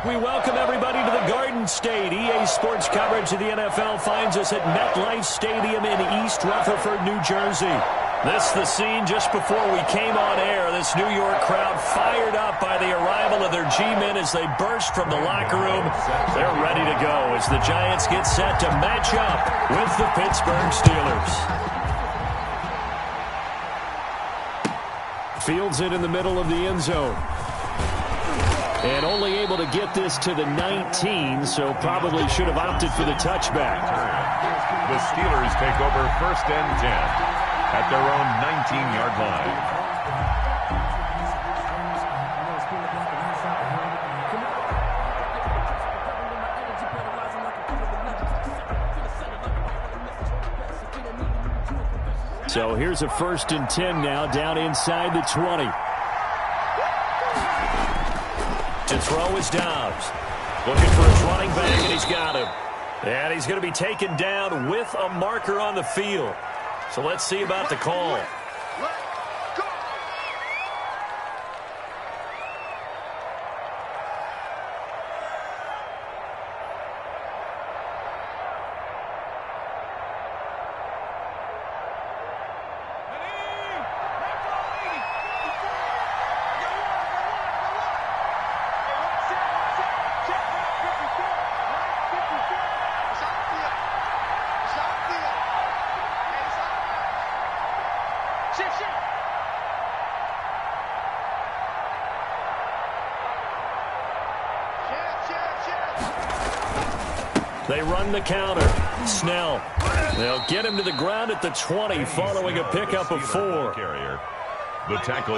We welcome everybody to the Garden State. EA Sports coverage of the NFL finds us at MetLife Stadium in East Rutherford, New Jersey. This is the scene just before we came on air. This New York crowd fired up by the arrival of their G-men as they burst from the locker room. They're ready to go as the Giants get set to match up with the Pittsburgh Steelers. Fields it in the middle of the end zone. And only able to get this to the 19, so probably should have opted for the touchback. The Steelers take over 1st and 10 at their own 19-yard line. So here's a 1st and 10 now, down inside the 20. To throw is Dobbs. Looking for his running back, and he's got him. And he's going to be taken down with a marker on the field. So let's see about the call. They run the counter. Snell. They'll get him to the ground at the 20 following a pickup of 4.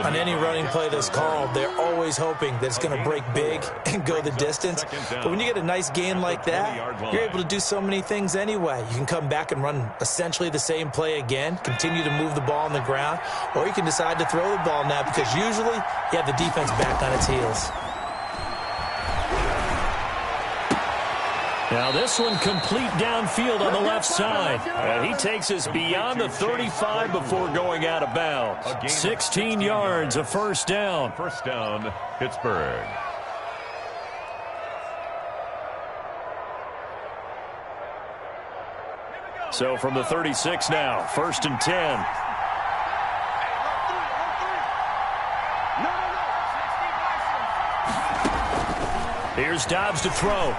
On any running play that's called, they're always hoping that it's going to break big and go the distance. But when you get a nice gain like that, you're able to do so many things anyway. You can come back and run essentially the same play again, continue to move the ball on the ground, or you can decide to throw the ball now because usually you have the defense back on its heels. Now this one complete downfield on the left side. And he takes us beyond the 35 before going out of bounds. 16 yards, a 1st down. 1st down, Pittsburgh. So from the 36 now, 1st and 10. Here's Dobbs to throw.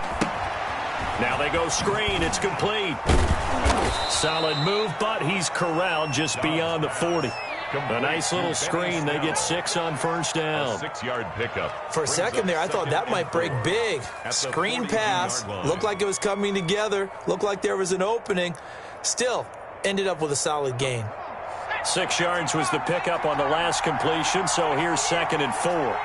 Now they go screen. It's complete. Solid move, but he's corralled just beyond the 40. A nice little screen. They get 6 on 1st down. 6-yard pickup. For a second there, I thought that might break big. Screen pass. Looked like it was coming together. Looked like there was an opening. Still, ended up with a solid gain. 6 yards was the pickup on the last completion, so here's 2nd and 4.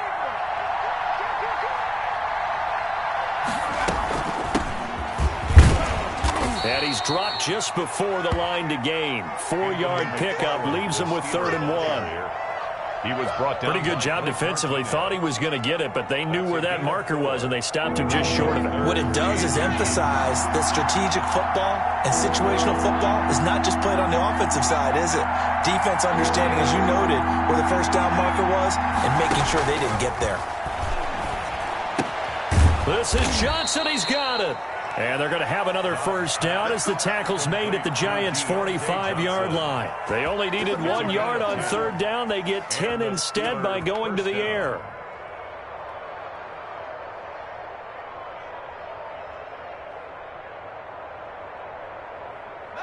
And he's dropped just before the line to gain. 4-yard pickup leaves him with 3rd and 1. He was brought down. Pretty good job defensively. Thought he was going to get it, but they knew where that marker was, and they stopped him just short of it. What it does is emphasize that strategic football and situational football is not just played on the offensive side, is it? Defense understanding, as you noted, where the 1st down marker was and making sure they didn't get there. This is Johnson. He's got it. And they're going to have another 1st down as the tackle's made at the Giants' 45-yard line. They only needed 1 yard on 3rd down. They get 10 instead by going to the air.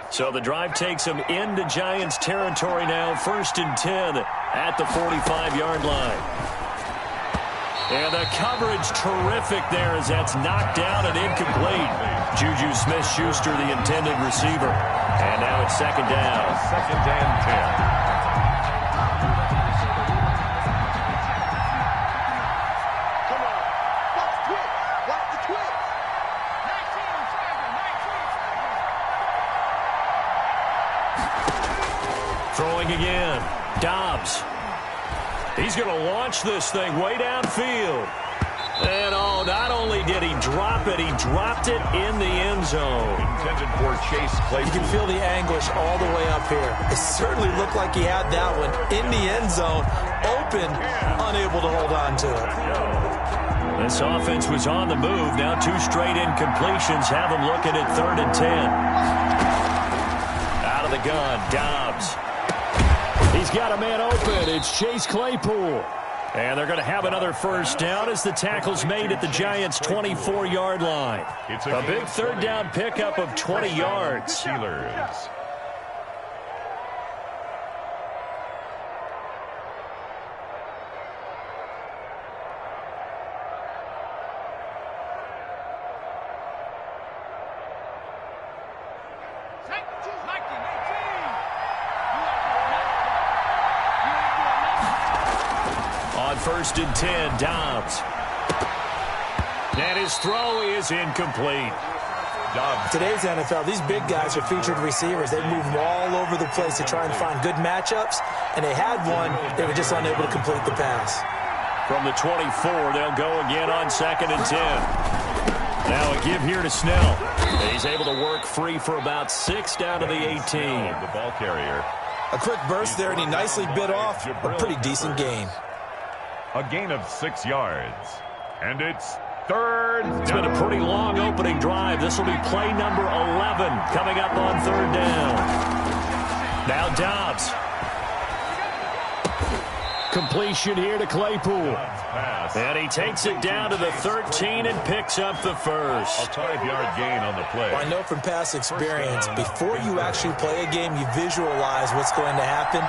So the drive takes them into Giants territory now. 1st and 10 at the 45-yard line. And the coverage terrific there as that's knocked down and incomplete. Juju Smith-Schuster, the intended receiver. And now it's 2nd down. 2nd and 10. Throwing again. Dobbs. He's going to launch this thing way downfield. And oh, not only did he drop it, he dropped it in the end zone. Intended for Chase Claypool. You can feel the anguish all the way up here. It certainly looked like he had that one in the end zone, open, unable to hold on to it. This offense was on the move. Now 2 straight incompletions have them looking at 3rd and 10. Out of the gun, Dobbs. He's got a man open. It's Chase Claypool. And they're going to have another first down as the tackle's made at the Giants' 24-yard line. It's a big 3rd down pickup of 20 yards. Steelers. On 1st and 10, Dobbs. And his throw is incomplete. Dobbs. Today's NFL, these big guys are featured receivers. They move them all over the place to try and find good matchups, and they had one. They were just unable to complete the pass. From the 24, they'll go again on 2nd and 10. Now a give here to Snell. He's able to work free for about 6 down to the 18. The ball carrier. A quick burst there, and he nicely bit off a pretty decent gain. A gain of 6 yards. And it's 3rd down. It's been a pretty long opening drive. This will be play number 11 coming up on 3rd down. Now Dobbs. Completion here to Claypool. And he takes it down to the 13 and picks up the first. A 5-yard gain on the play. Well, I know from past experience, before you actually play a game, you visualize what's going to happen.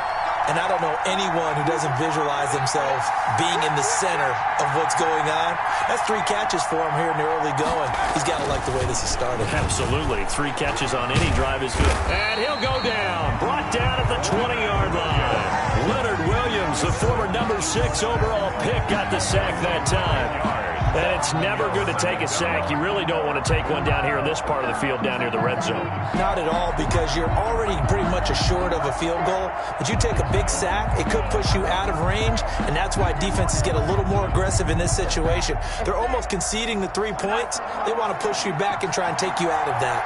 And I don't know anyone who doesn't visualize themselves being in the center of what's going on. That's 3 catches for him here in the early going. He's got to like the way this has started. Absolutely. 3 catches on any drive is good. And he'll go down. Brought down at the 20-yard line. Leonard Williams, the former number 6 overall pick, got the sack that time. And it's never good to take a sack. You really don't want to take one down here in this part of the field, down near the red zone. Not at all, because you're already pretty much assured of a field goal. But you take a big sack, it could push you out of range, and that's why defenses get a little more aggressive in this situation. They're almost conceding the 3 points. They want to push you back and try and take you out of that.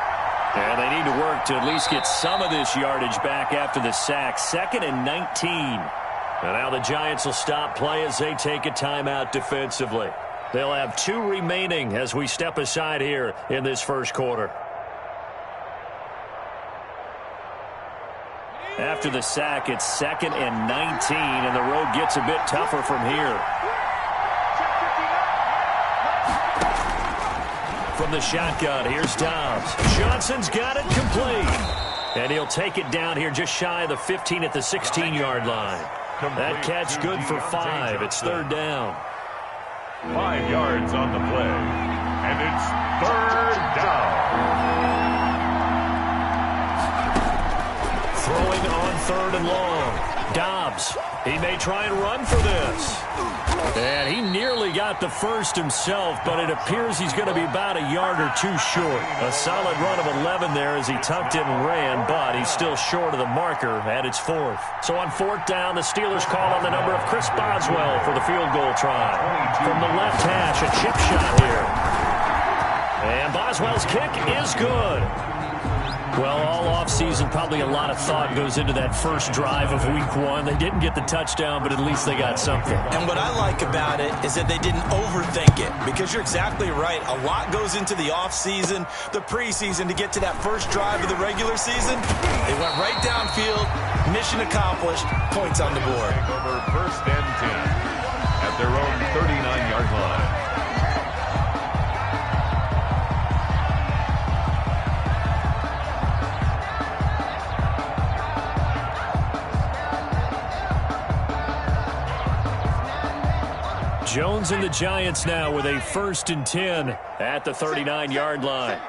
And they need to work to at least get some of this yardage back after the sack. 2nd and 19. And now the Giants will stop play as they take a timeout defensively. They'll have 2 remaining as we step aside here in this first quarter. After the sack, it's 2nd and 19, and the road gets a bit tougher from here. From the shotgun, here's Dobbs. Johnson's got it complete. And he'll take it down here just shy of the 15 at the 16-yard line. That catch good for 5. It's 3rd down. 5 yards on the play. And it's 3rd down. Throwing on 3rd and long. Dobbs. He may try and run for this. And he nearly got the first himself, but it appears he's going to be about a yard or 2 short. A solid run of 11 there as he tucked in and ran, but he's still short of the marker, and it's 4th. So on 4th down, the Steelers call on the number of Chris Boswell for the field goal try. From the left hash, a chip shot here. And Boswell's kick is good. Well, all offseason, probably a lot of thought goes into that first drive of week 1. They didn't get the touchdown, but at least they got something. And what I like about it is that they didn't overthink it, because you're exactly right. A lot goes into the offseason, the preseason, to get to that first drive of the regular season. They went right downfield, mission accomplished, points on the board. Over 1st and 10 at their own 39-yard line. Jones and the Giants now with a 1st and 10 at the 39-yard line.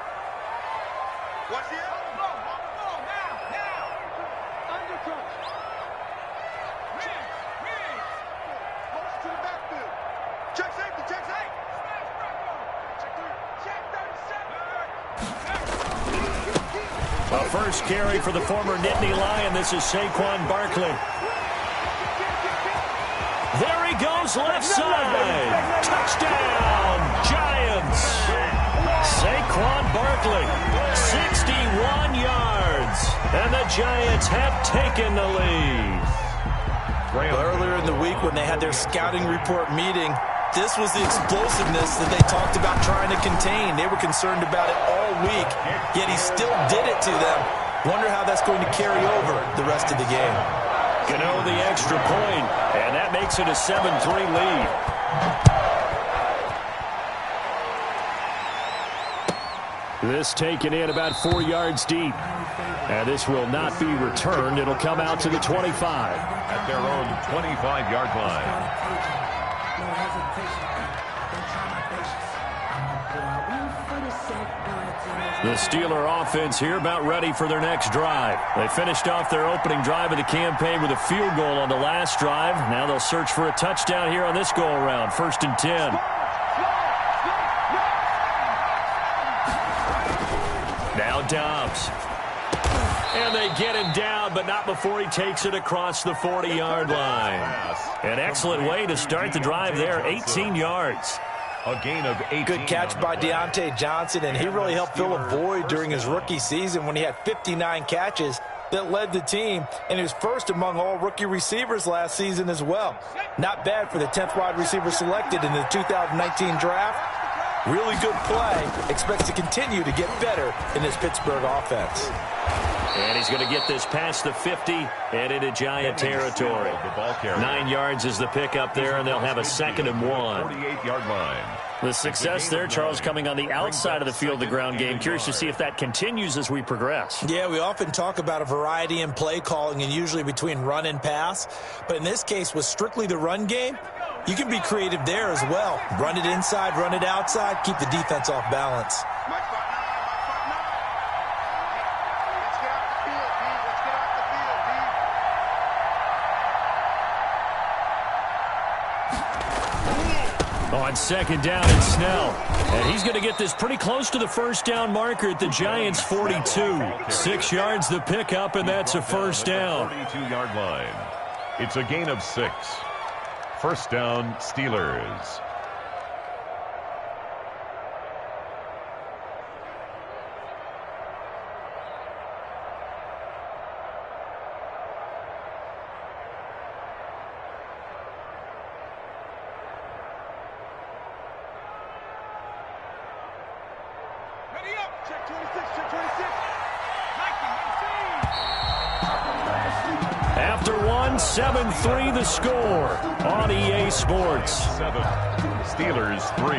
A first carry for the former Nittany Lion. This is Saquon Barkley. There he goes, left side. Touchdown, Giants. Saquon Barkley, 61 yards. And the Giants have taken the lead. Earlier in the week when they had their scouting report meeting, This was the explosiveness that they talked about trying to contain. They were concerned about it all week, yet he still did it to them. Wonder how that's going to carry over the rest of the game. Gano the extra point, and that makes it a 7-3 lead. This taken in about 4 yards deep. And this will not be returned. It'll come out to the 25. At their own 25-yard line. The Steeler offense here about ready for their next drive. They finished off their opening drive of the campaign with a field goal on the last drive. Now they'll search for a touchdown here on this go-around. 1st and 10. Now Dobbs. And they get him down, but not before he takes it across the 40-yard line. An excellent way to start the drive there, 18 yards. A gain of 8. Good catch by Deontay Johnson, and he really helped fill a void during his rookie season when he had 59 catches that led the team, and he was first among all rookie receivers last season as well. Not bad for the 10th wide receiver selected in the 2019 draft. Really good play. Expects to continue to get better in this Pittsburgh offense. And he's going to get this past the 50 and into Giant territory. 9 yards is the pickup there, and they'll have a 2nd and 1. 48-yard line. The success there, Charles, coming on the outside of the field, the ground game. Curious to see if that continues as we progress. Yeah, we often talk about a variety in play calling and usually between run and pass. But in this case, with strictly the run game, you can be creative there as well. Run it inside, run it outside, keep the defense off balance. On 2nd down, it's Snell. And he's going to get this pretty close to the 1st down marker at the Giants' 42. 6 yards the pickup, and that's a 1st down. 42-yard line. It's a gain of 6. 1st down, Steelers. After 7-3 the score on EA Sports. 7. Steelers 3.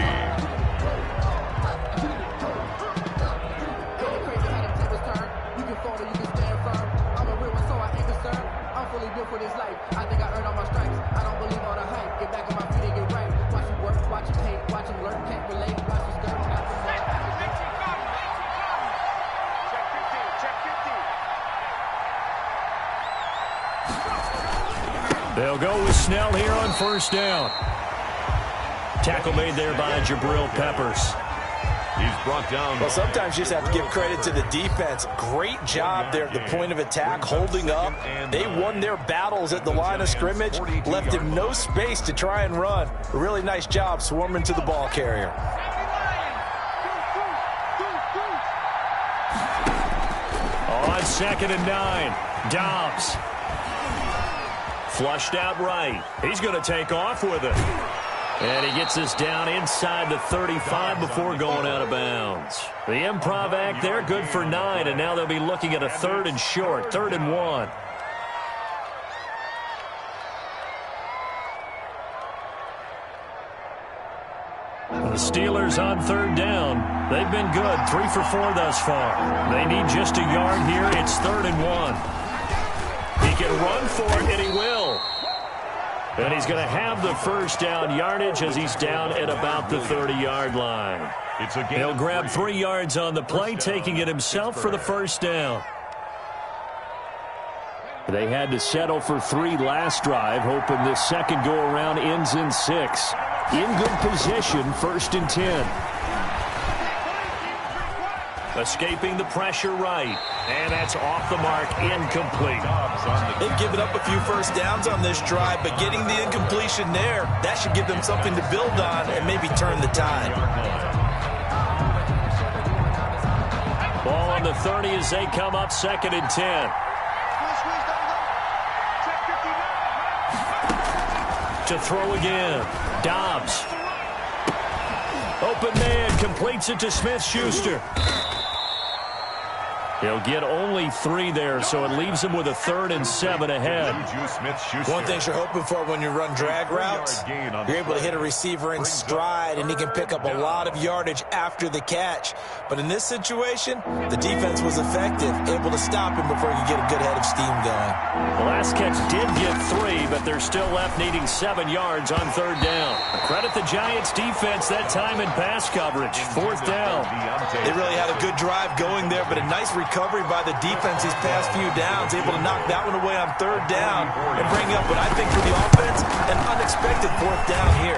They'll go with Snell here on 1st down. Tackle made there by Jabril Peppers. He's brought down. Well, sometimes you just have to give credit to the defense. Great job there at the point of attack, holding up. They won their battles at the line of scrimmage, left him no space to try and run. A really nice job swarming to the ball carrier. On 2nd and 9, Dobbs. Flushed out right. He's going to take off with it. And he gets us down inside the 35 before going out of bounds. The improv act there, good for 9, and now they'll be looking at a 3rd and short, 3rd and 1. The Steelers on 3rd down. They've been good, 3 for 4 thus far. They need just a yard here. It's 3rd and 1. He can run for it, and he will. And he's going to have the 1st down yardage as he's down at about the 30-yard line. He'll grab 3 yards on the play, taking it himself for the 1st down. They had to settle for 3 last drive, hoping this second go-around ends in 6. In good position, 1st and 10. Escaping the pressure right. And that's off the mark, incomplete. They've given up a few 1st downs on this drive, but getting the incompletion there, that should give them something to build on and maybe turn the tide. Ball on the 30 as they come up 2nd and 10. To throw again. Dobbs. Open man completes it to Smith-Schuster. He'll get only 3 there, so it leaves him with a 3rd and 7 ahead. One thing you're hoping for when you run drag routes, you're able to hit a receiver in stride, and he can pick up a lot of yardage after the catch. But in this situation, the defense was effective, able to stop him before he could get a good head of steam going. The last catch did get 3, but they're still left needing 7 yards on 3rd down. Credit the Giants defense that time in pass coverage. 4th down. They really had a good drive going there, but a nice recovery by the defense these past few downs, able to knock that one away on 3rd down and bring up what I think for the offense, an unexpected 4th down here.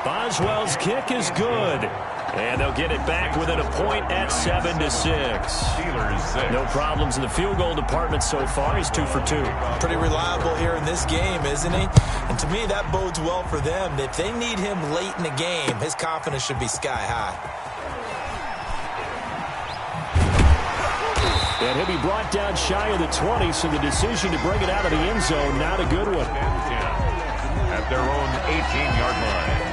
Boswell's kick is good. And they'll get it back within a point at 7-6. No problems in the field goal department so far. He's 2 for 2. Pretty reliable here in this game, isn't he? And to me, that bodes well for them. If they need him late in the game, his confidence should be sky high. And he'll be brought down shy of the 20, so the decision to bring it out of the end zone, not a good one. At their own 18-yard line.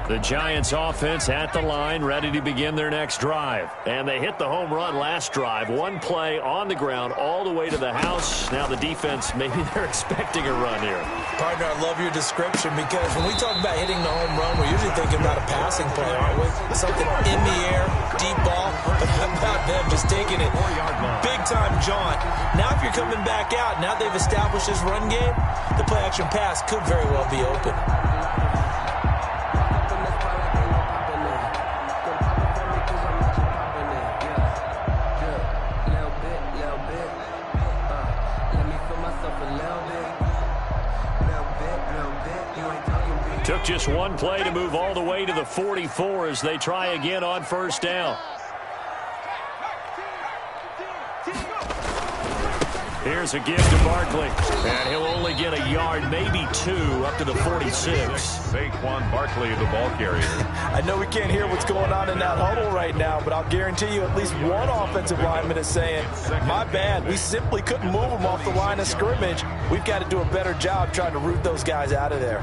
The Giants offense at the line, ready to begin their next drive. And they hit the home run last drive. 1 play on the ground all the way to the house. Now the defense, maybe they're expecting a run here. Partner, I love your description, because when we talk about hitting the home run, we're usually thinking about a passing play, aren't we? Something in the air, deep ball, but how about them just taking it big-time jaunt. Now if you're coming back out, now they've established this run game, the play-action pass could very well be open. Took just 1 play to move all the way to the 44 as they try again on 1st down. Here's a give to Barkley, and he'll only get a yard, maybe 2, up to the 46. Saquon Barkley, the ball carrier. I know we can't hear what's going on in that huddle right now, but I'll guarantee you at least one offensive lineman is saying, my bad, we simply couldn't move them off the line of scrimmage. We've got to do a better job trying to root those guys out of there.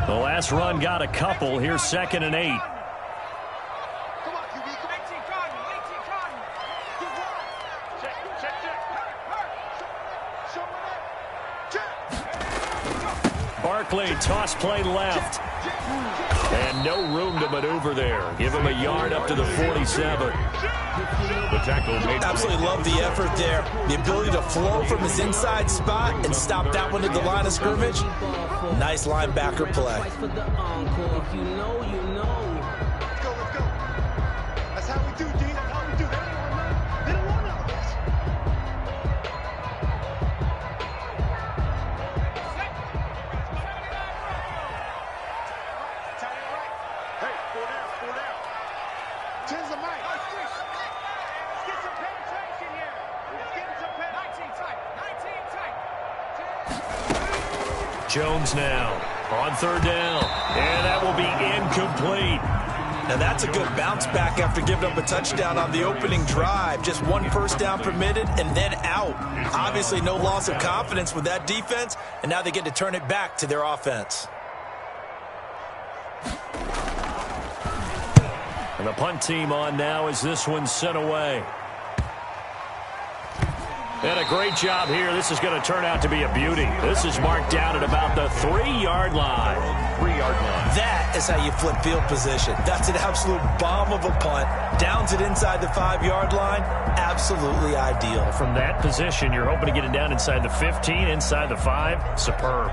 The last run got a couple. Here's 2nd and 8. Barkley, toss play left. And no room to maneuver there. Give him a yard up to the 47. The tackle made. Absolutely love the effort there. The ability to flow from his inside spot and stop that one at the line of scrimmage. Nice linebacker play. Let's go. That's how we do, D. That's how we do. They don't want none of this. Hey, 4 down. 10's a mic. Let's get some penetration here. Let's get some penetration. 19 tight. Jones now on 3rd down. And that will be incomplete. Now that's a good bounce back after giving up a touchdown on the opening drive. Just 1 first down permitted and then out. Obviously no loss of confidence with that defense, and now they get to turn it back to their offense. And the punt team on now as this one's sent away. And a great job here. This is going to turn out to be a beauty. This is marked down at about the 3-yard line. 3-yard line. That is how you flip field position. That's an absolute bomb of a punt. Downs it inside the 5-yard line. Absolutely ideal. From that position, you're hoping to get it down inside the 15, inside the 5. Superb.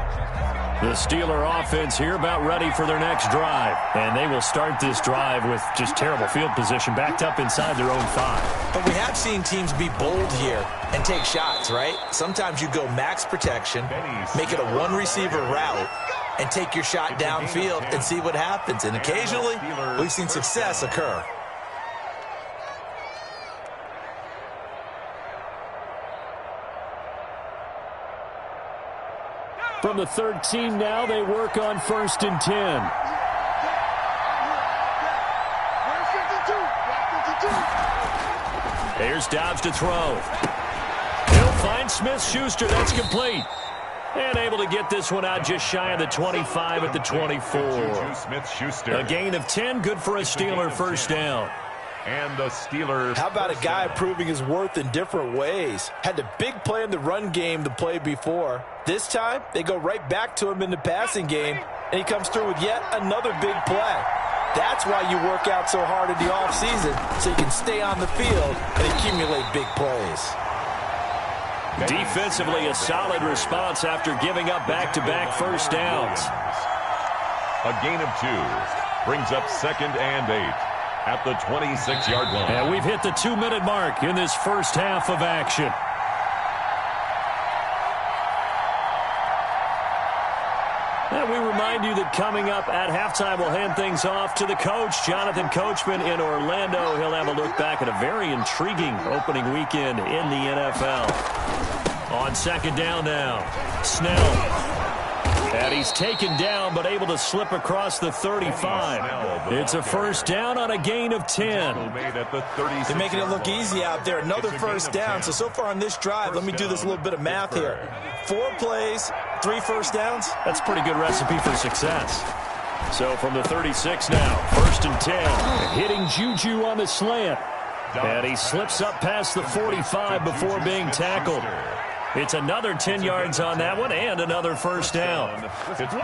The Steeler offense here about ready for their next drive. And they will start this drive with just terrible field position, backed up inside their own 5. But we have seen teams be bold here and take shots, right? Sometimes you go max protection, make it a one-receiver route, and take your shot downfield and see what happens. And occasionally, we've seen success occur. From the 13 now, they work on 1st and 10. Here's Dobbs to throw. He'll find Smith-Schuster. That's complete. And able to get this one out just shy of the 25 at the 24. A gain of 10, good for a Steeler first down. And the Steelers. How about a guy proving his worth in different ways? Had the big play in the run game the play before. This time, they go right back to him in the passing game, and he comes through with yet another big play. That's why you work out so hard in the offseason, so you can stay on the field and accumulate big plays. Defensively, a solid response after giving up back-to-back first downs. A gain of 2 brings up 2nd and 8 at the 26-yard line. And we've hit the 2-minute mark in this first half of action. And we remind you that coming up at halftime, we'll hand things off to the coach, Jonathan Coachman in Orlando. He'll have a look back at a very intriguing opening weekend in the NFL. On 2nd down now, Snell. And he's taken down, but able to slip across the 35. It's a first down on a gain of 10. They're making it look easy out there. Another first down. So far on this drive, let me do this little bit of math here. 4 plays, 3 first downs. That's a pretty good recipe for success. So from the 36 now, 1st and 10. Hitting Juju on the slant. And he slips up past the 45 before being tackled. It's another 10 yards on that one and another first down. Pittsburgh.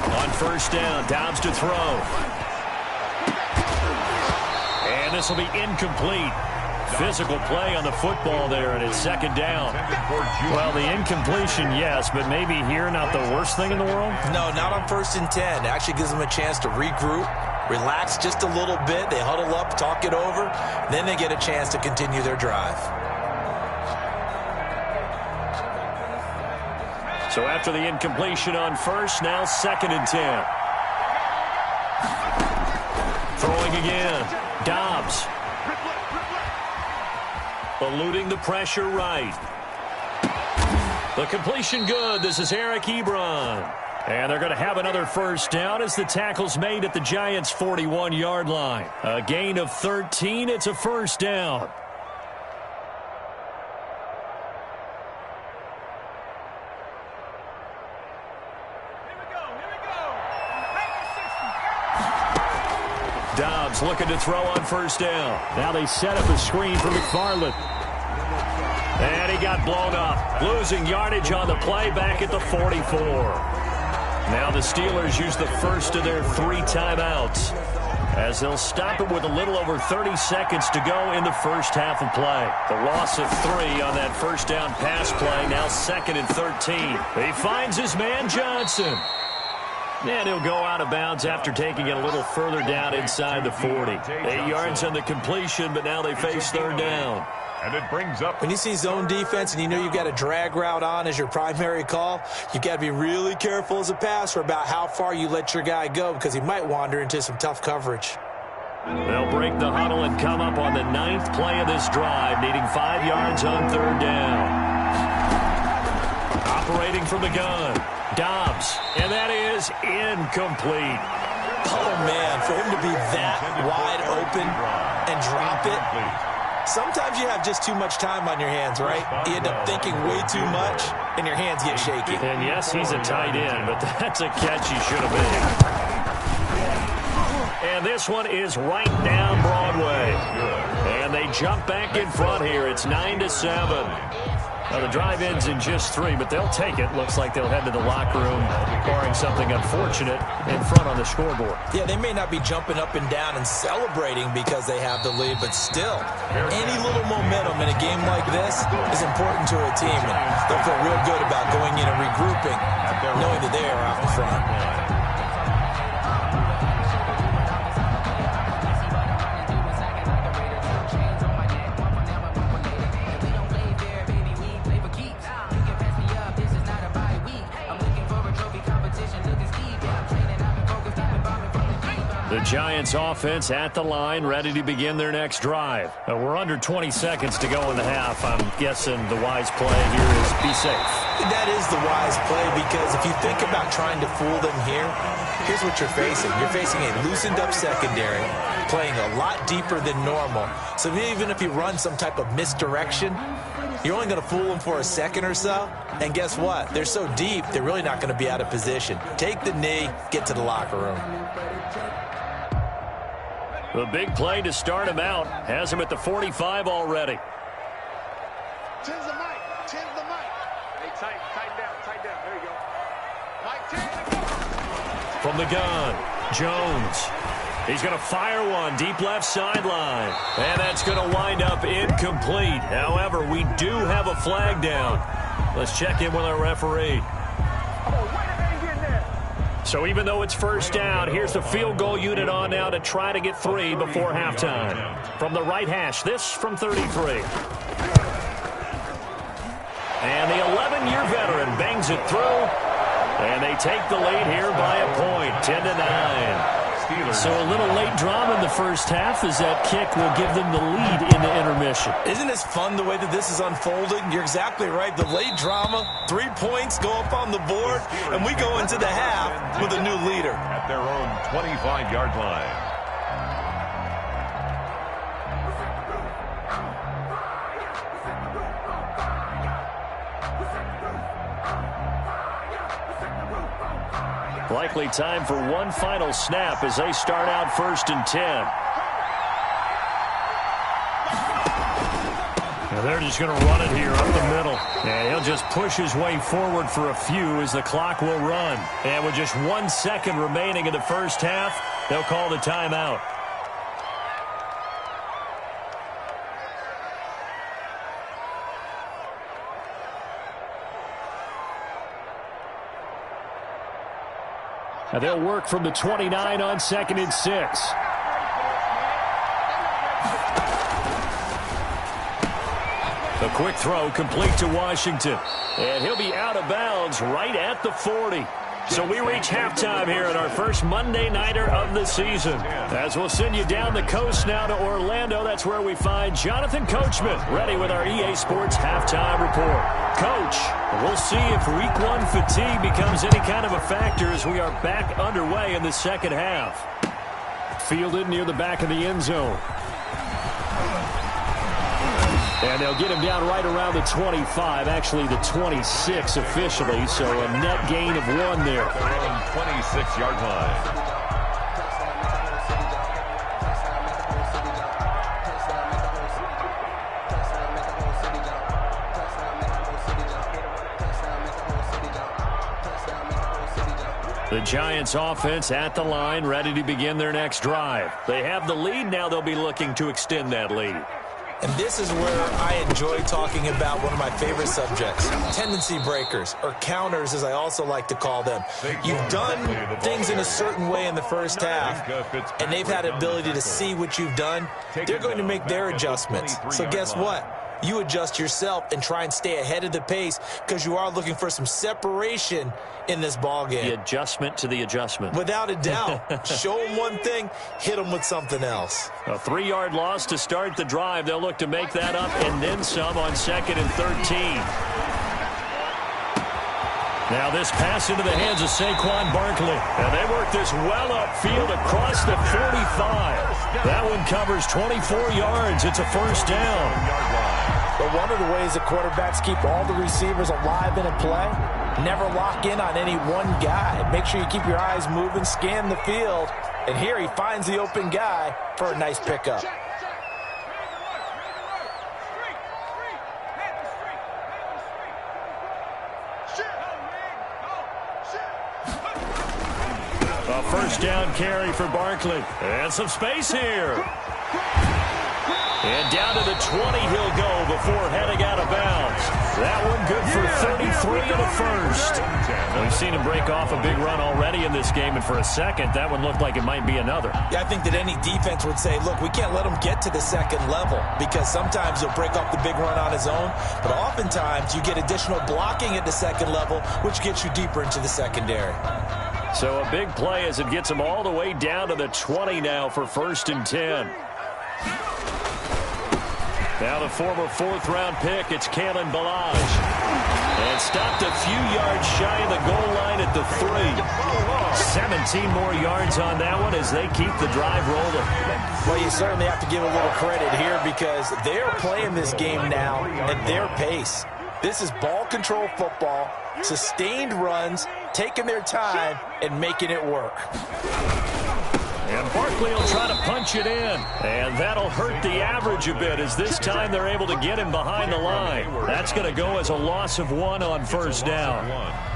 On 1st down, Dobbs to throw. And this will be incomplete. Physical play on the football there, and it's 2nd down. Well, the incompletion, yes, but maybe here not the worst thing in the world? No, not on 1st and 10. It actually gives them a chance to regroup, relax just a little bit. They huddle up, talk it over. Then they get a chance to continue their drive. So after the incompletion on 1st, now 2nd and 10. Throwing again. Dobbs. Eluding the pressure right. The completion good. This is Eric Ebron. And they're going to have another first down as the tackle's made at the Giants' 41-yard line. A gain of 13. It's a first down. Dobbs looking to throw on 1st down. Now they set up a screen for McFarland. And he got blown up. Losing yardage on the play back at the 44. Now the Steelers use the first of their 3 timeouts as they'll stop it with a little over 30 seconds to go in the first half of play. The loss of 3 on that first down pass play. Now 2nd and 13. He finds his man Johnson. And he'll go out of bounds after taking it a little further down inside the 40. 8 yards on the completion, but now they face 3rd down. And it brings up. When you see zone defense and you know you've got a drag route on as your primary call, you've got to be really careful as a passer about how far you let your guy go because he might wander into some tough coverage. They'll break the huddle and come up on the 9th play of this drive, needing 5 yards on 3rd down. Operating from the gun. Dobbs, and that is incomplete. Oh, man, for him to be that wide open and drop it, sometimes you have just too much time on your hands, right? You end up thinking way too much, and your hands get shaky. And yes, he's a tight end, but that's a catch he should have made. And this one is right down Broadway. And they jump back in front here. It's 9-7. Now, the drive ends in just 3, but they'll take it. Looks like they'll head to the locker room, barring something unfortunate, in front on the scoreboard. Yeah, they may not be jumping up and down and celebrating because they have the lead, but still, any little momentum in a game like this is important to a team, and they'll feel real good about going in and regrouping, knowing that they are out in front. The Giants offense at the line, ready to begin their next drive. We're under 20 seconds to go in the half. I'm guessing the wise play here is be safe. That is the wise play, because if you think about trying to fool them here, here's what you're facing. You're facing a loosened up secondary, playing a lot deeper than normal. So even if you run some type of misdirection, you're only going to fool them for a second or so. And guess what? They're so deep, they're really not going to be out of position. Take the knee, get to the locker room. The big play to start him out has him at the 45 already. Tens the mic. Tens the mic. Hey, tighten down. There you go. Mike, 10. From the gun, Jones. He's going to fire one deep left sideline. And that's going to wind up incomplete. However, we do have a flag down. Let's check in with our referee. So even though it's first down, here's the field goal unit on now to try to get 3 before halftime. From the right hash, this from 33. And the 11-year veteran bangs it through. And they take the lead here by a point, 10-9. So a little late drama in the first half as that kick will give them the lead in the intermission. Isn't this fun the way that this is unfolding? You're exactly right. The late drama, 3 points go up on the board, and we go into the half with a new leader. At their own 25-yard line. Likely time for one final snap as they start out 1st and 10. Now they're just going to run it here up the middle. And he'll just push his way forward for a few as the clock will run. And with just 1 second remaining in the first half, they'll call the timeout. Now they'll work from the 29 on 2nd and 6. A quick throw complete to Washington. And he'll be out of bounds right at the 40. So we reach halftime here in our first Monday Nighter of the season. As we'll send you down the coast now to Orlando, that's where we find Jonathan Coachman ready with our EA Sports Halftime Report. Coach, we'll see if Week 1 fatigue becomes any kind of a factor as we are back underway in the second half. Fielded near the back of the end zone. And they'll get him down right around the 25, actually the 26 officially, so a net gain of 1 there. Their own 26-yard line. The Giants offense at the line, ready to begin their next drive. They have the lead, now they'll be looking to extend that lead. And this is where I enjoy talking about one of my favorite subjects, tendency breakers, or counters as I also like to call them. You've done things in a certain way in the first half, and they've had the ability to see what you've done. They're going to make their adjustments. So guess what? You adjust yourself and try and stay ahead of the pace because you are looking for some separation in this ballgame. The adjustment to the adjustment. Without a doubt. Show them one thing, hit them with something else. A 3-yard loss to start the drive. They'll look to make that up and then some on 2nd and 13. Now this pass into the hands of Saquon Barkley. And they work this well upfield across the 45. That one covers 24 yards. It's a first down. But one of the ways that quarterbacks keep all the receivers alive in a play, never lock in on any one guy. Make sure you keep your eyes moving, scan the field, And here he finds the open guy for a nice pickup. A first down carry for Barkley. And some space here. And down to the 20 he'll go before heading out of bounds. That one good for 33 and a first. We've seen him break off a big run already in this game, and for a second, that one looked like it might be another. Yeah, I think that any defense would say, look, we can't let him get to the second level, because sometimes he'll break off the big run on his own, but oftentimes you get additional blocking at the second level, which gets you deeper into the secondary. So a big play as it gets him all the way down to the 20 now for 1st and 10. Now the former 4th-round pick, it's Kalen Ballage. And stopped a few yards shy of the goal line at the 3. 17 more yards on that one as they keep the drive rolling. Well, you certainly have to give a little credit here because they're playing this game now at their pace. This is ball control football, sustained runs, taking their time, and making it work. And Barkley will try to punch it in. And that'll hurt the average a bit as this time they're able to get him behind the line. That's going to go as a loss of 1 on 1st down.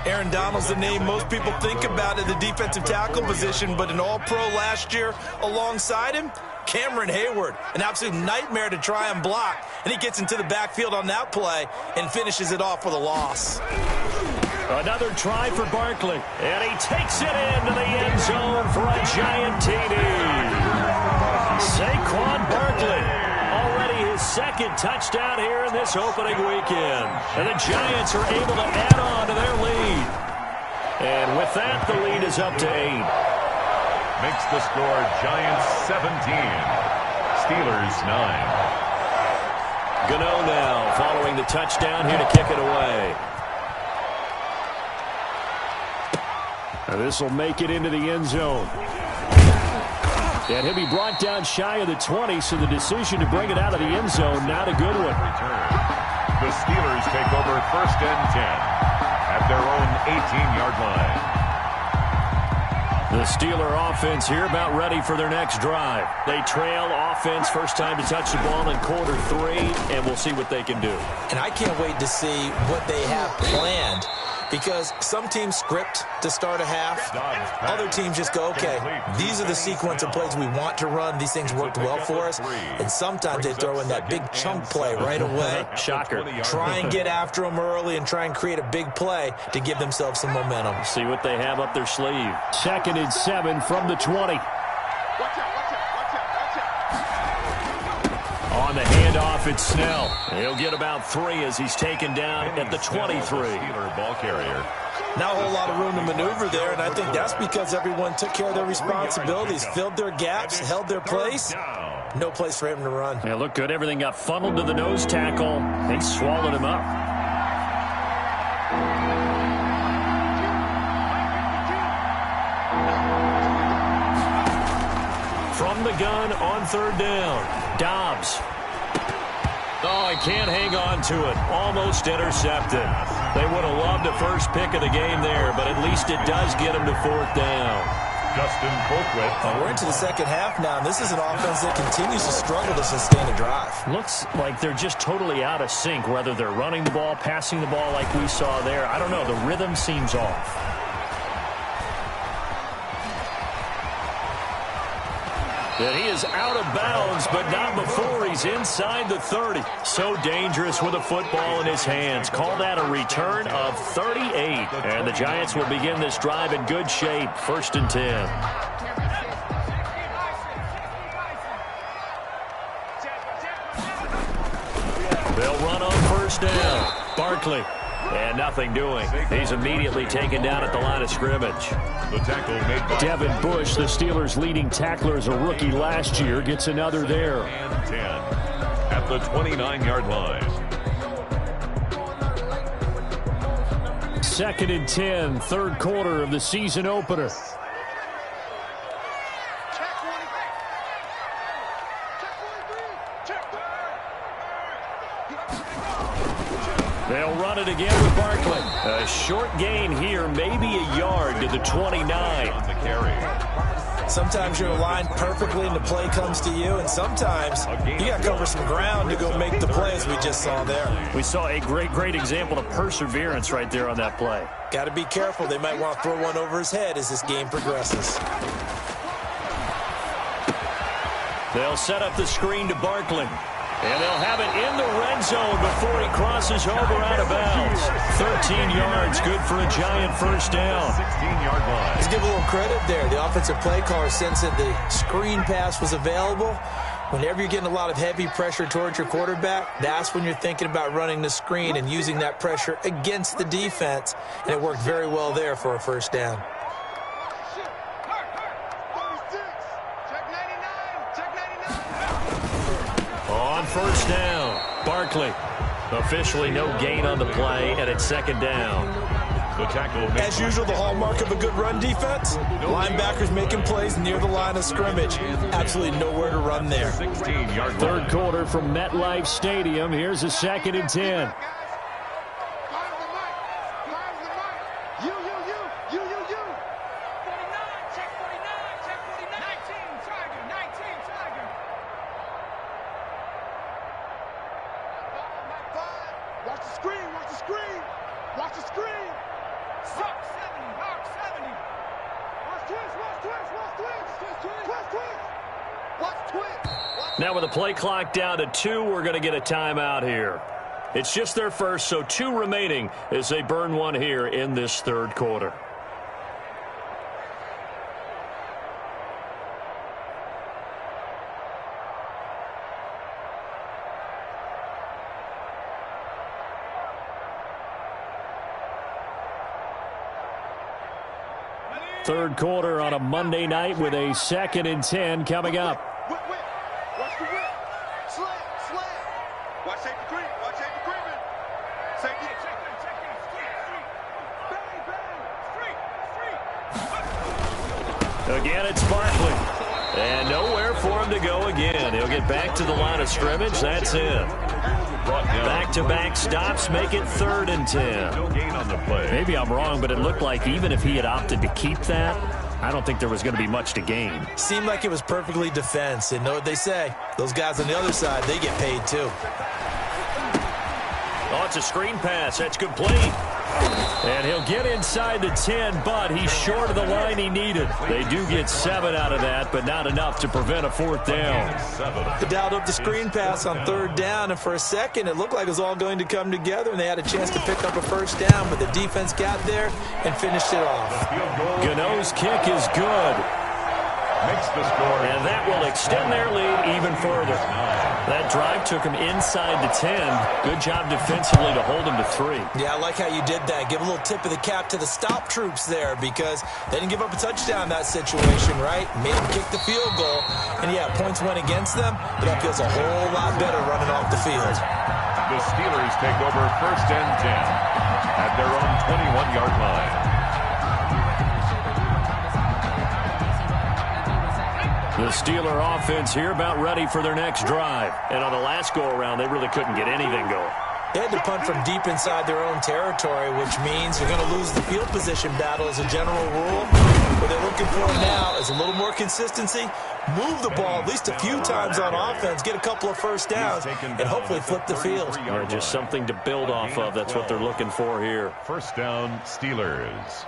Aaron Donald's the name most people think about in the defensive tackle position, but an all-pro last year alongside him, Cameron Hayward, an absolute nightmare to try and block. And he gets into the backfield on that play and finishes it off with a loss. Another try for Barkley, and he takes it into the end zone for a giant TD. Saquon Barkley, already his 2nd touchdown here in this opening weekend. And the Giants are able to add on to their lead. And with that, the lead is up to 8. Makes the score Giants 17, Steelers 9. Gano now following the touchdown here to kick it away. This will make it into the end zone. And he'll be brought down shy of the 20, so the decision to bring it out of the end zone, not a good one. The Steelers take over 1st and 10 at their own 18-yard line. The Steeler offense here about ready for their next drive. They trail offense, first time to touch the ball in quarter 3, and we'll see what they can do. And I can't wait to see what they have planned. Because some teams script to start a half. Other teams just go, okay, these are the sequence of plays we want to run. These things worked well for us. And sometimes they throw in that big chunk play right away. Shocker. Try and get after them early and try and create a big play to give themselves some momentum. See what they have up their sleeve. 2nd and 7 from the 20. On the handoff, it's Snell. He'll get about 3 as he's taken down at the 23. Steeler ball carrier. Not a whole lot of room to maneuver there, and I think that's because everyone took care of their responsibilities, filled their gaps, held their place. No place for him to run. Yeah, look good. Everything got funneled to the nose tackle. They swallowed him up. From the gun on 3rd down. Dobbs. Oh, he can't hang on to it. Almost intercepted. They would have loved a first pick of the game there, but at least it does get him to 4th down. Justin Colquitt. We're into the second half now, and this is an offense that continues to struggle to sustain a drive. Looks like they're just totally out of sync, whether they're running the ball, passing the ball like we saw there. I don't know. The rhythm seems off. And he is out of bounds, but not before he's inside the 30. So dangerous with a football in his hands. Call that a return of 38. And the Giants will begin this drive in good shape. 1st and 10. They'll run on 1st down. Barkley. And nothing doing. He's immediately taken down at the line of scrimmage. The tackle made by Devin Bush, the Steelers' leading tackler as a rookie last year, gets another there. And 10 at the 29-yard line. 2nd and 10, 3rd quarter of the season opener. They'll run it again with Barkley. A short gain here, maybe a yard to the 29. On the carry. Sometimes you're aligned perfectly and the play comes to you, and sometimes you got to cover some ground to go make the play, as we just saw there. We saw a great example of perseverance right there on that play. Got to be careful. They might want to throw one over his head as this game progresses. They'll set up the screen to Barkley. And they'll have it in the red zone before he crosses over out of bounds. 13 yards, good for a giant first down. 16-yard line. Let's give a little credit there. The offensive play caller sensed that the screen pass was available. Whenever you're getting a lot of heavy pressure towards your quarterback, that's when you're thinking about running the screen and using that pressure against the defense. And it worked very well there for a first down. On first down, Barkley. Officially no gain on the play, and it's second down. The tackle. As usual, the hallmark of a good run defense, linebackers making plays near the line of scrimmage. Absolutely nowhere to run there. 16-yard Third quarter from MetLife Stadium. Here's a 2nd and 10. Now with the play clock down to 2, we're going to get a timeout here. It's just their first, so 2 remaining as they burn one here in this third quarter. Third quarter on a Monday night with a 2nd and 10 coming up. Watch the whip. Slant. Watch safety creep. Watch safety creeping. Safety. Bang. Again, it's Barkley. And nowhere for him to go again. He'll get back to the line of scrimmage. That's it. Back-to-back stops make it 3rd and 10. No gain on the play. Maybe I'm wrong, but it looked like even if he had opted to keep that, I don't think there was going to be much to gain. Seemed like it was perfectly defense. And know what they say? Those guys on the other side, they get paid too. Oh, it's a screen pass. That's complete. And he'll get inside the 10, but he's short of the line he needed. They do get 7 out of that, but not enough to prevent a 4th down. They dialed up the screen pass on 3rd down, and for a second, it looked like it was all going to come together, and they had a chance to pick up a first down, but the defense got there and finished it off. Gano's kick is good. Makes the score. And that will extend their lead even further. That drive took him inside the 10. Good job defensively to hold him to 3. Yeah, I like how you did that. Give a little tip of the cap to the stop troops there because they didn't give up a touchdown in that situation, right? Made them kick the field goal. And, yeah, points went against them, but that feels a whole lot better running off the field. The Steelers take over 1st and 10 at their own 21-yard line. The Steeler offense here about ready for their next drive. And on the last go-around, they really couldn't get anything going. They had to punt from deep inside their own territory, which means they're going to lose the field position battle as a general rule. What they're looking for now is a little more consistency, move the ball at least a few times on offense, get a couple of first downs, and hopefully flip the field. Yeah, just something to build off of. That's what they're looking for here. First down, Steelers.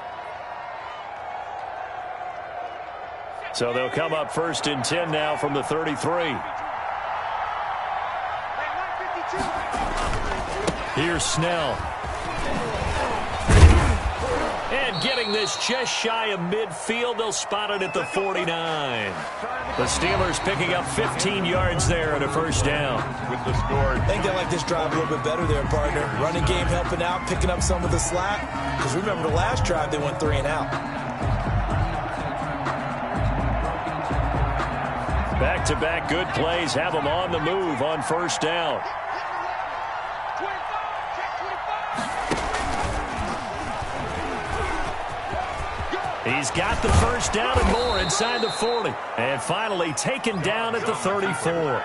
So they'll come up 1st and 10 now from the 33. Here's Snell. And getting this just shy of midfield, they'll spot it at the 49. The Steelers picking up 15 yards there and a first down. With the score. I think they like this drive a little bit better there, partner. Running game helping out, picking up some of the slack. Because remember the last drive, they went 3 and out. Back-to-back good plays have them on the move on first down. He's got the first down and more inside the 40. And finally taken down at the 34.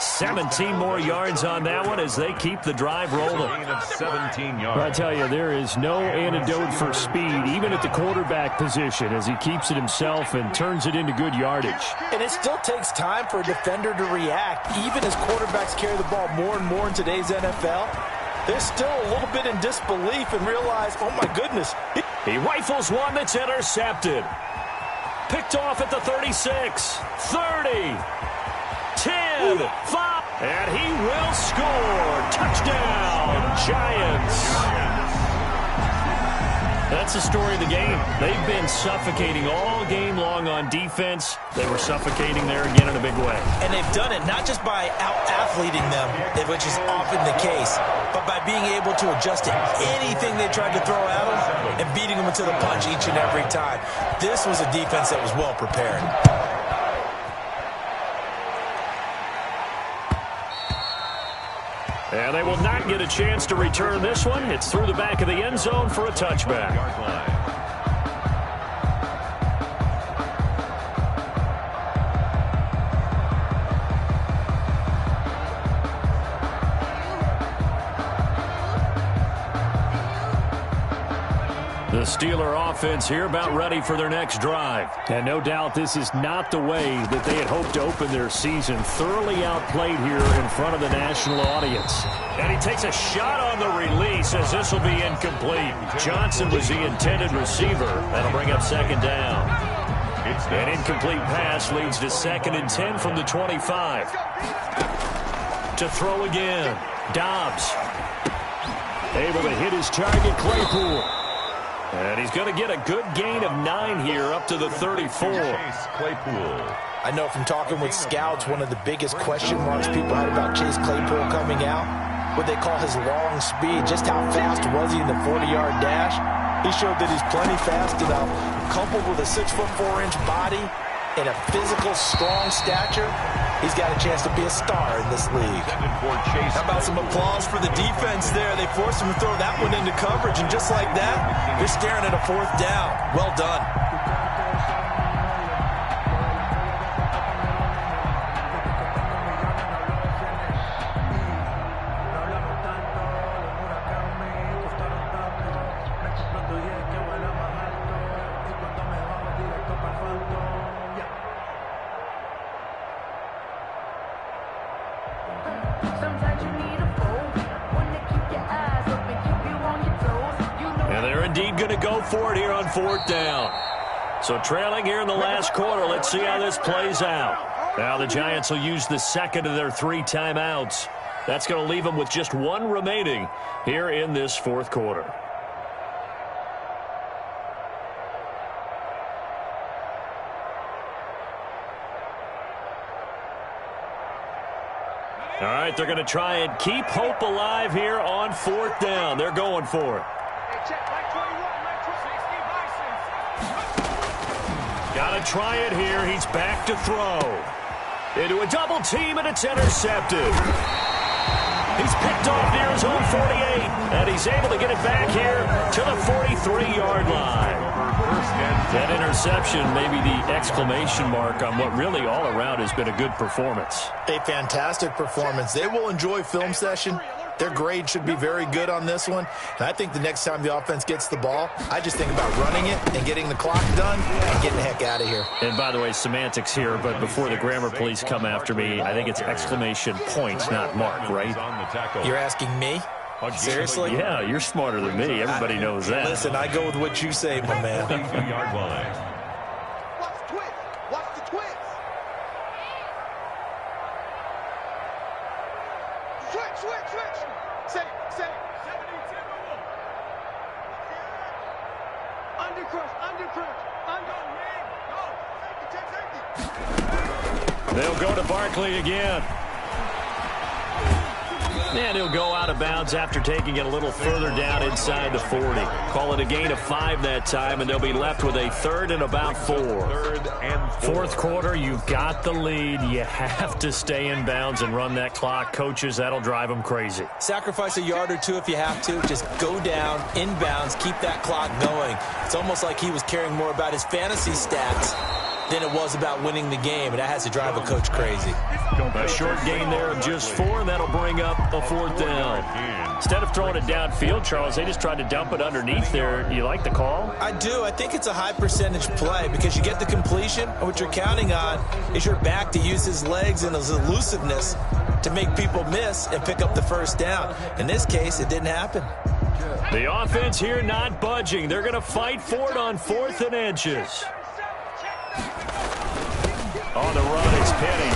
17 more yards on that one as they keep the drive rolling. Gain of 17 yards. I tell you, there is no antidote for speed, even at the quarterback position, as he keeps it himself and turns it into good yardage. And it still takes time for a defender to react. Even as quarterbacks carry the ball more and more in today's NFL, they're still a little bit in disbelief and realize, oh my goodness. He rifles one that's intercepted. Picked off at the 36, 30, 10, 5, and he will score. Touchdown, Giants. That's the story of the game. They've been suffocating all game long on defense. They were suffocating there again in a big way. And they've done it not just by out-athleting them, which is often the case, but by being able to adjust to anything they tried to throw at them and beating them into the punch each and every time. This was a defense that was well prepared. And they will not get a chance to return this one. It's through the back of the end zone for a touchback. The Steeler offense here about ready for their next drive. And no doubt this is not the way that they had hoped to open their season. Thoroughly outplayed here in front of the national audience. And he takes a shot on the release as this will be incomplete. Johnson was the intended receiver. That'll bring up second down. An incomplete pass leads to 2nd and 10 from the 25. To throw again. Dobbs. Able to hit his target, Claypool. And he's going to get a good gain of 9 here up to the 34. Chase Claypool. I know from talking with scouts, one of the biggest question marks people had about Chase Claypool coming out, what they call his long speed. Just how fast was he in the 40-yard dash? He showed that he's plenty fast enough, coupled with a 6'4" body and a physical, strong stature. He's got a chance to be a star in this league. How about some applause for the defense there? They forced him to throw that one into coverage, and just like that, they're staring at a 4th down. Well done. For it here on 4th down. So trailing here in the last quarter. Let's see how this plays out. Now the Giants will use the 2nd of their 3 timeouts. That's going to leave them with just 1 remaining here in this 4th quarter. All right, they're going to try and keep hope alive here on 4th down. They're going for it. Got to try it here. He's back to throw. Into a double team, and it's intercepted. He's picked off near his own 48, and he's able to get it back here to the 43-yard line. That interception may be the exclamation mark on what really all around has been a good performance. A fantastic performance. They will enjoy film session. Their grade should be very good on this one. And I think the next time the offense gets the ball, I just think about running it and getting the clock done and getting the heck out of here. And by the way, semantics here, but before the grammar police come after me, I think it's exclamation points, not mark, right? You're asking me? Seriously? Yeah, you're smarter than me. Everybody knows that. Listen, I go with what you say, my man. 50-yard line. Watch the twist. Watch the twist. Switch. Set it. Under crunch. Go. They'll go to Barkley again. And he'll go out of bounds after taking it a little further down inside the 40. Call it a gain of 5 that time, and they'll be left with a 3rd and about 4. 3rd and 4. 4th quarter, you've got the lead. You have to stay in bounds and run that clock. Coaches, that'll drive them crazy. Sacrifice a yard or 2 if you have to. Just go down, in bounds, keep that clock going. It's almost like he was caring more about his fantasy stats than it was about winning the game, and that has to drive a coach crazy. A short gain there of just 4, and that'll bring up a 4th down. Instead of throwing it downfield, Charles, they just tried to dump it underneath there. You like the call? I do. I think it's a high percentage play because you get the completion, and what you're counting on is your back to use his legs and his elusiveness to make people miss and pick up the 1st down. In this case, it didn't happen. The offense here not budging. They're going to fight for it on 4th and inches. On the run, it's Penny.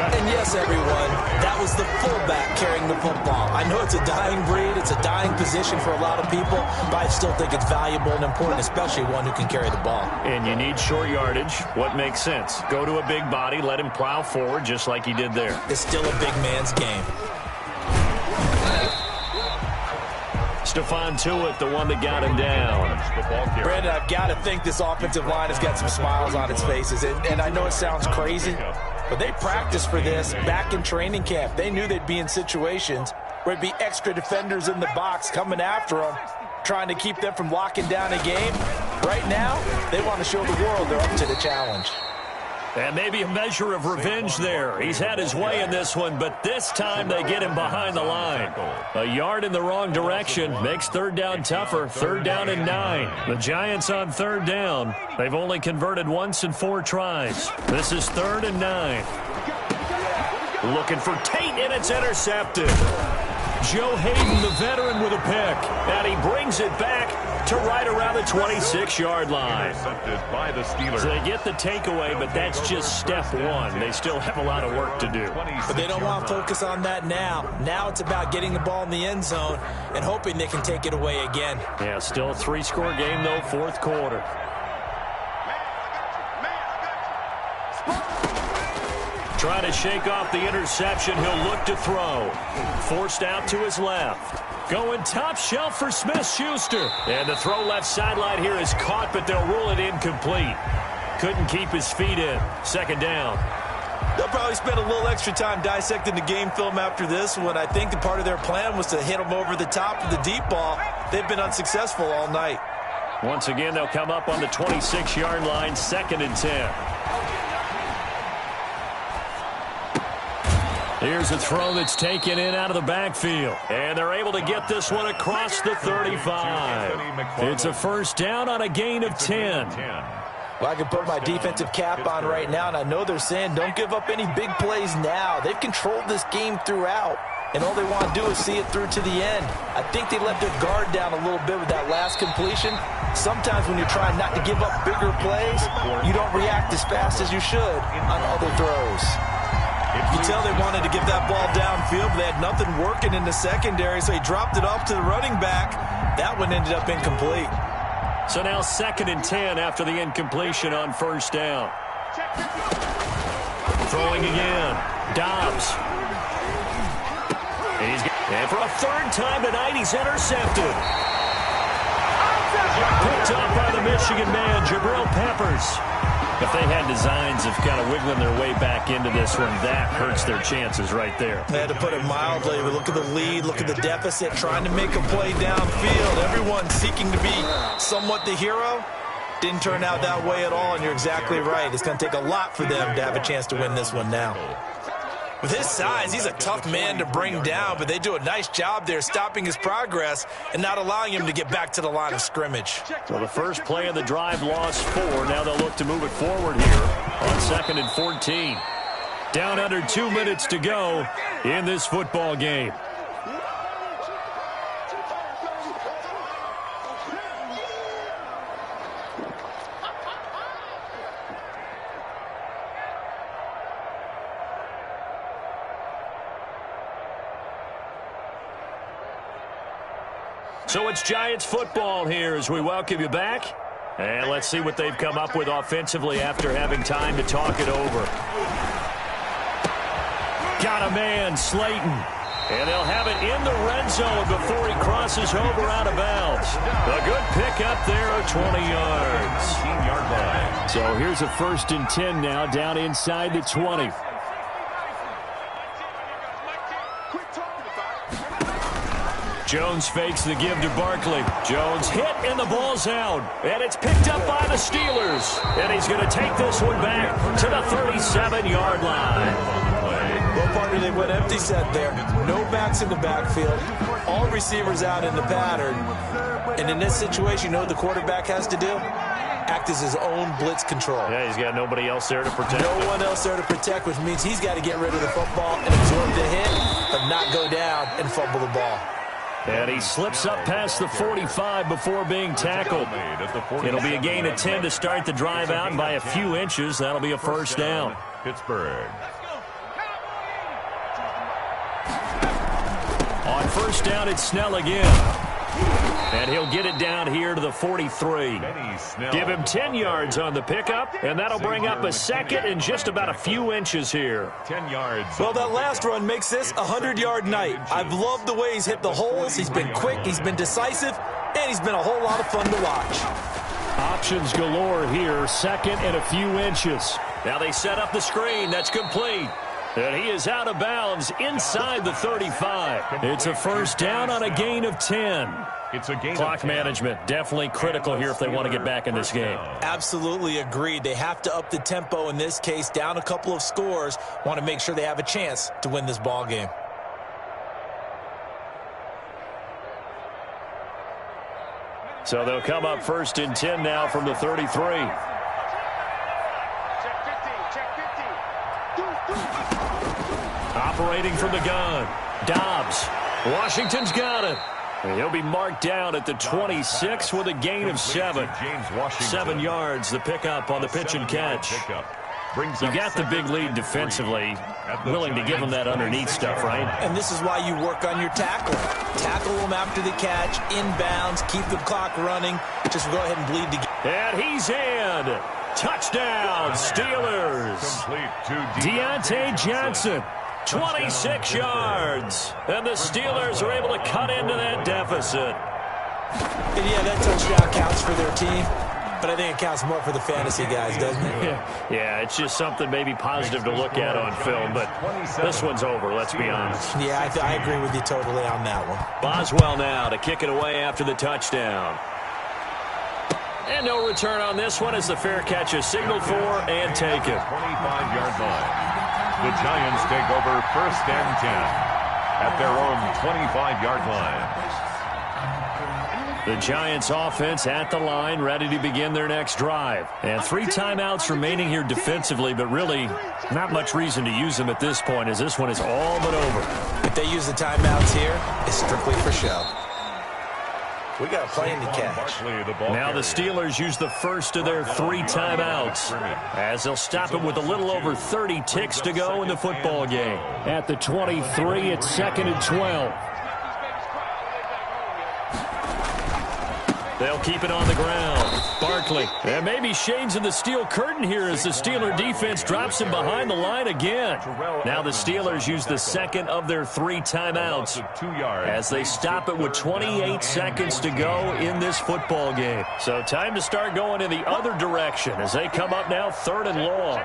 And yes, everyone, that was the fullback carrying the football. I know it's a dying breed, it's a dying position for a lot of people, but I still think it's valuable and important, especially one who can carry the ball. And you need short yardage. What makes sense? Go to a big body, let him plow forward just like he did there. It's still a big man's game. Stephon Tuitt, the one that got him down. Brandon, I've got to think this offensive line has got some smiles on its faces. And I know it sounds crazy, but they practiced for this back in training camp. They knew they'd be in situations where there'd be extra defenders in the box coming after them, trying to keep them from locking down a game. Right now, they want to show the world they're up to the challenge. And maybe a measure of revenge there. He's had his way in this one, but this time they get him behind the line. A yard in the wrong direction makes 3rd down tougher. 3rd down and 9. The Giants on 3rd down. They've only converted once in 4 tries. This is 3rd and 9. Looking for Tate, and it's intercepted. Joe Hayden, the veteran, with a pick. And he brings it back to right around the 26-yard line. By the Steelers. So they get the takeaway, but that's just step 1. They still have a lot of work to do. But they don't want to focus on that now. Now it's about getting the ball in the end zone and hoping they can take it away again. Yeah, still a 3-score game, though, 4th quarter. Trying to shake off the interception. He'll look to throw. Forced out to his left. Going top shelf for Smith-Schuster. And the throw left sideline here is caught, but they'll rule it incomplete. Couldn't keep his feet in. 2nd down. They'll probably spend a little extra time dissecting the game film after this one. I think the part of their plan was to hit them over the top of the deep ball. They've been unsuccessful all night. Once again, they'll come up on the 26-yard line, 2nd and 10. Here's a throw that's taken in out of the backfield. And they're able to get this one across the 35. It's a 1st down on a gain of 10. Well, I can put my defensive cap on right now, and I know they're saying don't give up any big plays now. They've controlled this game throughout, and all they want to do is see it through to the end. I think they let their guard down a little bit with that last completion. Sometimes when you're trying not to give up bigger plays, you don't react as fast as you should on other throws. You can tell they wanted to get that ball downfield, but they had nothing working in the secondary, so he dropped it off to the running back. That one ended up incomplete. So now 2nd and 10 after the incompletion on 1st down. Throwing again. Dobbs. And for a 3rd time tonight, he's intercepted. Picked up by the Michigan man, Jabril Peppers. If they had designs of kind of wiggling their way back into this one, that hurts their chances right there. They had to put it mildly. But look at the lead, look at the deficit, trying to make a play downfield. Everyone seeking to be somewhat the hero. Didn't turn out that way at all, and you're exactly right. It's going to take a lot for them to have a chance to win this one now. With his size, he's a tough man to bring down, but they do a nice job there stopping his progress and not allowing him to get back to the line of scrimmage. So the first play of the drive lost 4. Now they'll look to move it forward here on 2nd and 14. Down under 2 minutes to go in this football game. So it's Giants football here as we welcome you back. And let's see what they've come up with offensively after having time to talk it over. Got a man, Slayton. And they'll have it in the red zone before he crosses over out of bounds. A good pickup there of 20 yards. 18-yard line. So here's a 1st and 10 now down inside the 20. Jones fakes the give to Barkley. Jones hit, and the ball's out. And it's picked up by the Steelers. And he's going to take this one back to the 37-yard line. Well, partner, they went empty set there. No backs in the backfield. All receivers out in the pattern. And in this situation, you know what the quarterback has to do? Act as his own blitz control. Yeah, he's got nobody else there to protect him. No one else there to protect, which means he's got to get rid of the football and absorb the hit, but not go down and fumble the ball. And he slips up past the 45 before being tackled. It'll be a gain of 10 to start the drive out, and by a few inches, that'll be a first down. Pittsburgh. On first down, it's Snell again. And he'll get it down here to the 43. Give him 10 yards on the pickup, and that'll bring up a second and just about a few inches here. 10 yards. Well, that last run makes this a 100-yard night. I've loved the way he's hit the holes. He's been quick, he's been decisive, and he's been a whole lot of fun to watch. Options galore here, second and a few inches. Now they set up the screen. That's complete. And he is out of bounds inside the 35. It's a first down on a gain of 10. It's a gain. Clock management definitely critical here if they want to get back in this game. Absolutely agreed. They have to up the tempo in this case, down a couple of scores. Want to make sure they have a chance to win this ball game. So they'll come up first and 10 now from the 33. Operating from the gun, Dobbs. Washington's got it. And he'll be marked down at the 26 with a gain of 7. 7 yards, the pickup on the pitch and catch. You got the big lead defensively, willing to give them that underneath stuff, right? And this is why you work on your tackle. Tackle them after the catch, inbounds, keep the clock running. Just go ahead and bleed to get. And he's in. Touchdown, Steelers. Deontay Johnson, 26 yards. And the Steelers are able to cut into that deficit. And yeah, that touchdown counts for their team. But I think it counts more for the fantasy guys, doesn't it? Yeah, it's just something maybe positive to look at on film, but this one's over, let's be honest. Yeah, I agree with you totally on that one. Boswell now to kick it away after the touchdown. And no return on this one as the fair catch is signaled for and taken. 25-yard line. The Giants take over first and 10 at their own 25-yard line. The Giants offense at the line, ready to begin their next drive. And 3 timeouts remaining here defensively, but really not much reason to use them at this point as this one is all but over. If they use the timeouts here, it's strictly for show. We got a plane to catch. Now the Steelers use the first of their 3 timeouts as they'll stop it with a little over 30 ticks to go in the football game. At the 23, it's 2nd and 12. They'll keep it on the ground. Barkley. And maybe shades of the steel curtain here as the Steeler defense drops him behind the line again. Now the Steelers use the second of their 3 timeouts as they stop it with 28 seconds to go in this football game. So time to start going in the other direction as they come up now 3rd and long.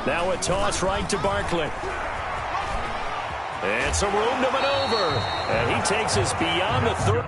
Now a toss right to Barkley. And some room to maneuver. And he takes us beyond the 30.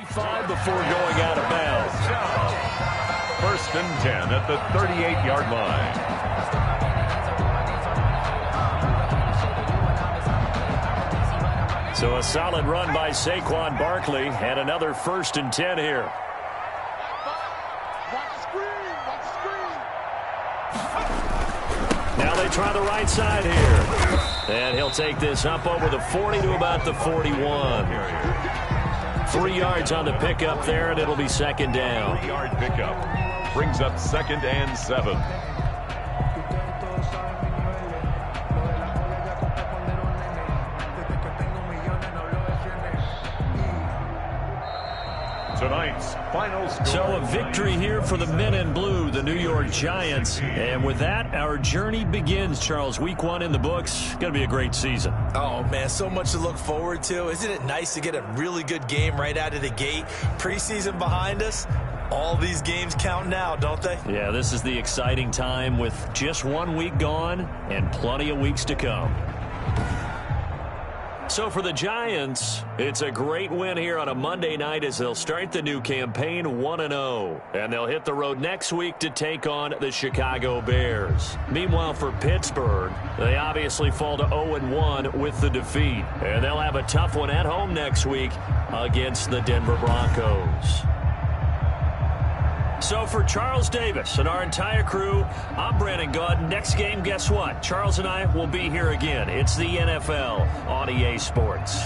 25 before going out of bounds. First and 10 at the 38-yard line. So a solid run by Saquon Barkley, and another first and 10 here. Now they try the right side here. And he'll take this up over the 40 to about the 41. 3 yards on the pickup there, and it'll be second down. 3-yard pickup brings up 2nd and 7. Tonight's final score. So a victory here for the men in blue, the New York Giants. And with that, our journey begins, Charles. Week 1 in the books. Going to be a great season. Oh, man, so much to look forward to. Isn't it nice to get a really good game right out of the gate? Preseason behind us. All these games count now, don't they? Yeah, this is the exciting time with just 1 week gone and plenty of weeks to come. So for the Giants, it's a great win here on a Monday night as they'll start the new campaign 1-0. And they'll hit the road next week to take on the Chicago Bears. Meanwhile, for Pittsburgh, they obviously fall to 0-1 with the defeat. And they'll have a tough one at home next week against the Denver Broncos. So for Charles Davis and our entire crew, I'm Brandon Gaudin. Next game, guess what? Charles and I will be here again. It's the NFL on EA Sports.